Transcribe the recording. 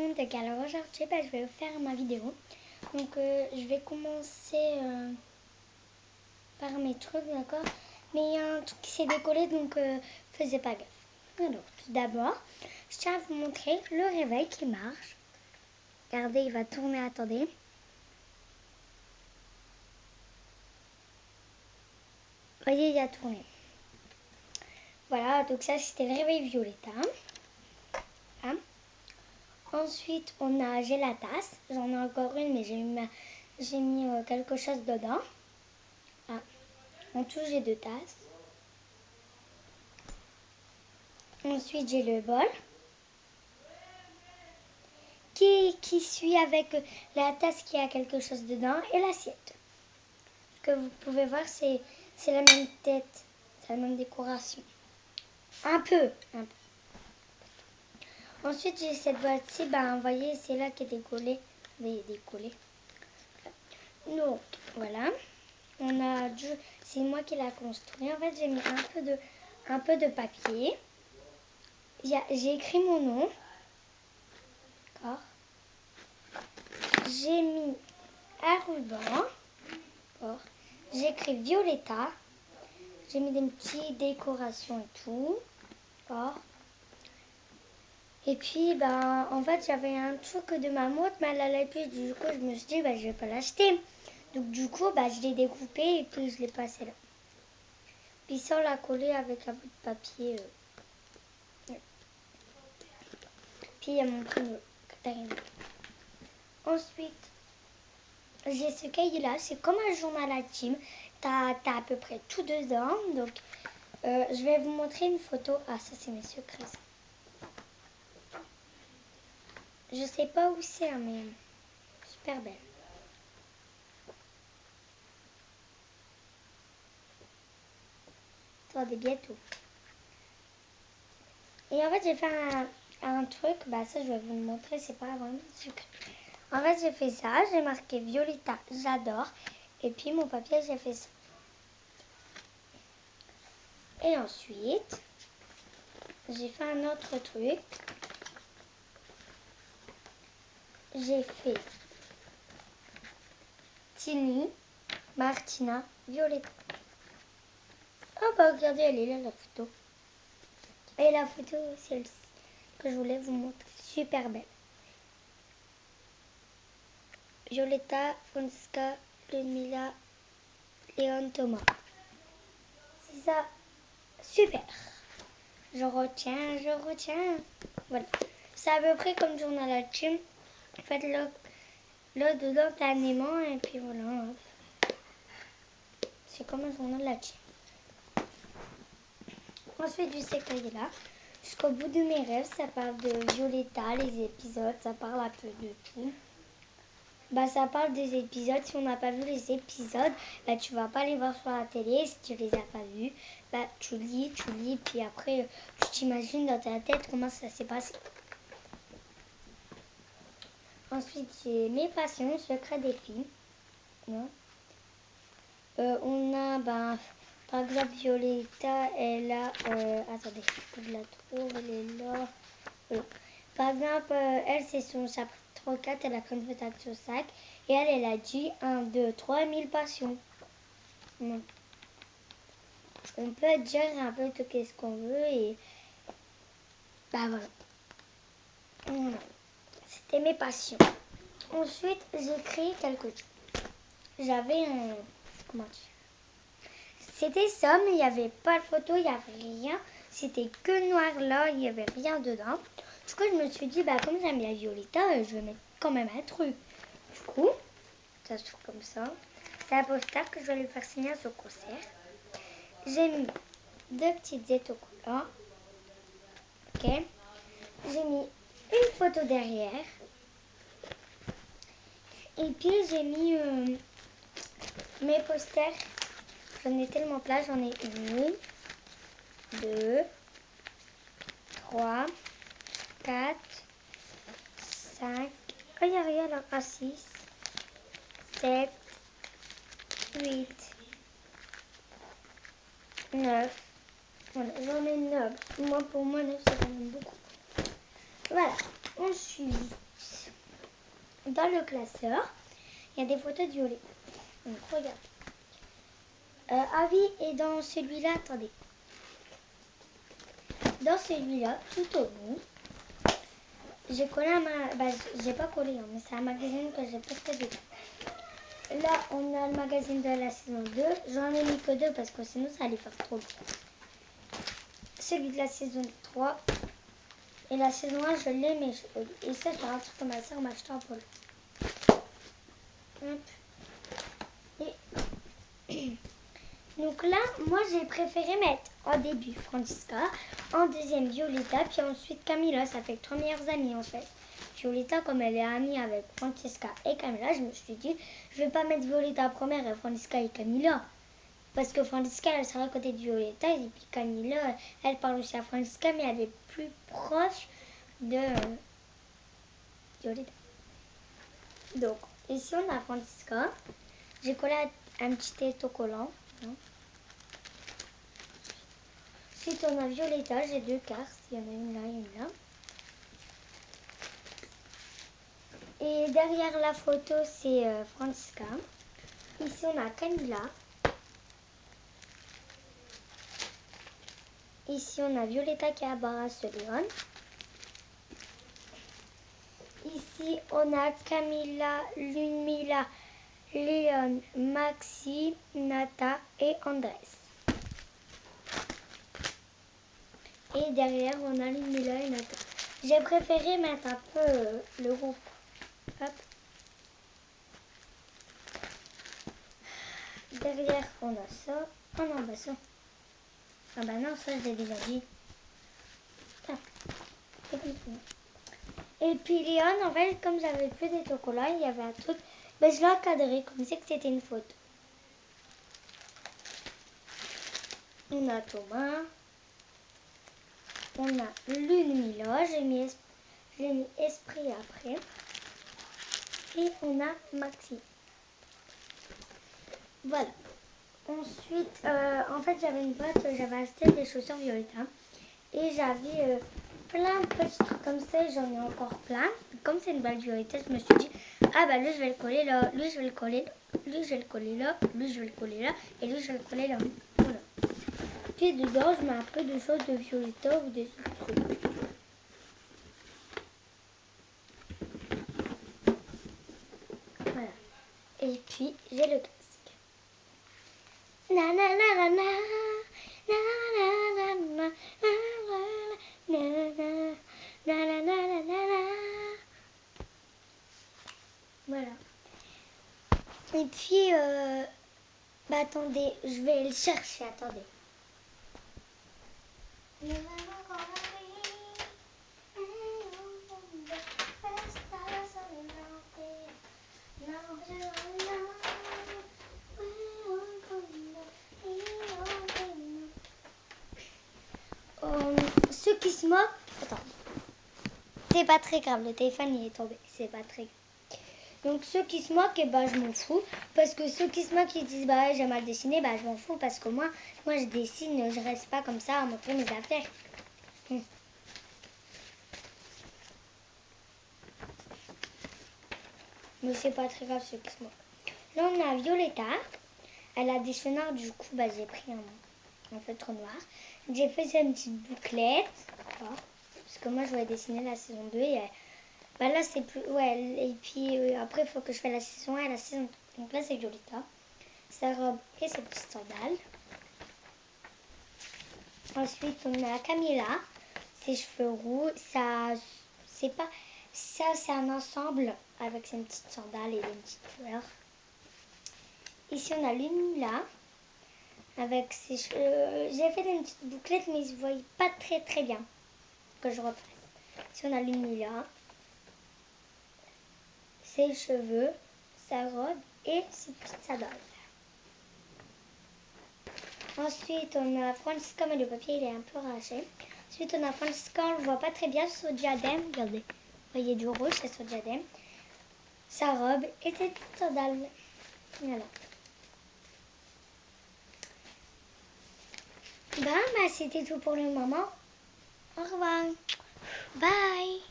monde, alors aujourd'hui je vais faire ma vidéo. Donc je vais commencer par mes trucs, d'accord. Mais il y a un truc qui s'est décollé, donc faisais pas gaffe. Alors tout d'abord, je tiens à vous montrer le réveil qui marche. Regardez, il va tourner, attendez. Voyez, il a tourné. Voilà, donc ça c'était le réveil Violetta. Voilà. Ensuite, j'ai la tasse. J'en ai encore une, mais j'ai mis quelque chose dedans. Ah. En tout, j'ai 2 tasses. Ensuite, j'ai le bol qui suit avec la tasse qui a quelque chose dedans et l'assiette. Ce que vous pouvez voir, c'est la même tête, c'est la même décoration. Un peu. Ensuite, j'ai cette boîte-ci, vous voyez, c'est là qui est décollée. Donc, voilà. C'est moi qui l'ai construit. En fait, j'ai mis un peu de papier. J'ai écrit mon nom. D'accord. J'ai mis un ruban. D'accord. J'ai écrit Violetta. J'ai mis des petites décorations et tout. D'accord. Et puis, en fait, j'avais un truc de ma montre, mais elle allait plus. Du coup, je me suis dit, je vais pas l'acheter. Donc, du coup, je l'ai découpé et puis je l'ai passé là. Puis, sans la coller avec un bout de papier. Puis, il y a mon prénom, Katharina. Ensuite, j'ai ce cahier-là. C'est comme un journal intime. T'as à peu près tout dedans. Donc, je vais vous montrer une photo. Ah, ça, c'est mes secrets. Je sais pas où c'est, mais super belle. Attendez, bientôt. Et en fait, j'ai fait un truc. Ça, je vais vous le montrer. C'est pas vraiment secret. En fait, j'ai fait ça. J'ai marqué Violetta, j'adore. Et puis, mon papier, j'ai fait ça. Et ensuite, j'ai fait un autre truc. J'ai fait Tini, Martina, Violetta. Oh, regardez, elle est là, la photo. Et la photo, celle-ci, que je voulais vous montrer. Super belle. Violetta, Francisca, Ludmila, Léon, Thomas. C'est ça. Super. Je retiens. Voilà. C'est à peu près comme journal intime. Faites-le dedans planément et puis voilà. C'est comme un journal intime. Ensuite, du cahier là, jusqu'au bout de mes rêves, ça parle de Violetta, les épisodes, ça parle un peu de tout. Ça parle des épisodes. Si on n'a pas vu les épisodes, tu vas pas les voir sur la télé. Si tu les as pas vus, tu lis, puis après, tu t'imagines dans ta tête comment ça s'est passé. Ensuite, j'ai mes passions, secrets des filles. On a, par exemple, Violetta, elle a... attendez, je la trouve, elle est là. Voilà. Par exemple, elle, c'est son chapitre 4, elle a Conversation 5. Et elle a dit 1, 2, 3 000 passions. On peut dire un peu de qu'est-ce qu'on veut et... voilà. C'était mes passions. Ensuite, j'ai créé quelque chose. J'avais un... Comment dire? C'était ça, mais il n'y avait pas de photo, il n'y avait rien. C'était que noir là, il n'y avait rien dedans. Du coup, je me suis dit, comme j'aime bien Violetta, je vais mettre quand même un truc. Du coup, ça se trouve comme ça. C'est un poster que je vais lui faire signer à ce concert. J'ai mis 2 petites autocollants. Ok. J'ai mis une photo derrière. Et puis, j'ai mis mes posters. J'en ai tellement plein. J'en ai 1, 2, 3, 4, 5. Oh, il n'y a rien là. 6, 7, 8, 9. Voilà, j'en ai 9. Pour moi, 9, c'est quand même beaucoup. Voilà. Ensuite, Dans le classeur, il y a des photos de Violetta. Donc, regarde. Ah oui, et dans celui-là, attendez. Dans celui-là, tout au bout, j'ai collé j'ai pas collé, hein, mais c'est un magazine que j'ai posté dedans. Là, on a le magazine de la saison 2. J'en ai mis que 2 parce que sinon ça allait faire trop. Celui de la saison 3. Et la saison 1, je l'ai, mais et ça, c'est un truc que ma soeur m'a acheté en polo. Et donc là, moi, j'ai préféré mettre en début Francisca, en deuxième Violetta, puis ensuite Camilla. Ça fait 3 meilleures amies en fait. Violetta, comme elle est amie avec Francisca et Camilla, je me suis dit, je vais pas mettre Violetta première et Francisca et Camilla. Parce que Francisca, elle sera à côté de Violetta, et puis Camilla, elle parle aussi à Francisca, mais elle est plus proche de Violetta. Donc, ici on a Francisca. J'ai collé un petit autocollant. Ensuite, on a Violetta. J'ai 2 cartes. Il y en a une là et une là. Et derrière la photo, c'est Francisca. Ici, on a Camilla. Ici, on a Violetta qui embarrasse Léon. Ici, on a Camilla, Ludmilla, Léon, Maxi, Nata et Andrés. Et derrière, on a Ludmilla et Nata. J'ai préféré mettre un peu le groupe. Hop. Derrière, on a ça. Oh non, bah ça. Ah bah non, ça, je l'ai déjà dit. Ah, et puis Léon, en fait, comme j'avais plus des chocolats, il y avait un truc. Ben, je l'ai encadré comme si c'était une photo. On a Thomas. On a Ludmilla. J'ai mis Esprit après. Et on a Maxime. Voilà. Ensuite, en fait, j'avais une boîte, j'avais acheté des chaussures Violetta. Et j'avais plein de petits trucs comme ça, et j'en ai encore plein. Comme c'est une balle Violetta, je me suis dit, ah bah lui je vais le coller là, lui je vais le coller là, lui je vais le coller là, lui je vais le coller là, et lui je vais le coller là. Voilà. Puis dedans, je mets un peu de choses de Violetta ou des trucs. Voilà. Et puis, j'ai le casque. Na na na na na. Na na na na na na na na na na. Voilà. Et puis, bah attendez, je vais le chercher, attendez. Ceux qui se moquent, attends, c'est pas très grave, le téléphone il est tombé, c'est pas très grave. Donc ceux qui se moquent, eh ben, je m'en fous. Parce que ceux qui se moquent, ils disent bah j'ai mal dessiné, bah je m'en fous parce que moi je dessine, je reste pas comme ça à montrer mes affaires. Mais c'est pas très grave ceux qui se moquent. Là on a Violetta. Elle a des cheveux noirs, du coup bah j'ai pris un feutre noir. J'ai fait une petite bouclette. Parce que moi je voulais dessiner la saison 2 et bah là c'est plus. Ouais, et puis après il faut que je fasse la saison 1 et la saison 2. Donc là c'est Violetta. Sa robe et ses petites sandales. Ensuite, on a Camilla, ses cheveux roux. Ça, c'est un ensemble avec ses petites sandales et des petites fleurs. Ici, on a Ludmilla avec ses cheveux. J'ai fait des petites bouclettes, mais ils ne se voient pas très très bien. Que je reprenne. Ici, on a Ludmilla, ses cheveux, sa robe et ses petites sandales. Ensuite, on a Francisca, mais le papier il est un peu arraché. Ensuite, on a Francisca, on ne le voit pas très bien sur le diadème. Regardez, vous voyez du rouge, c'est sur le diadème. Sa robe et ses petites sandales. Voilà. Bah, c'était tout pour le moment. Au revoir. Bye.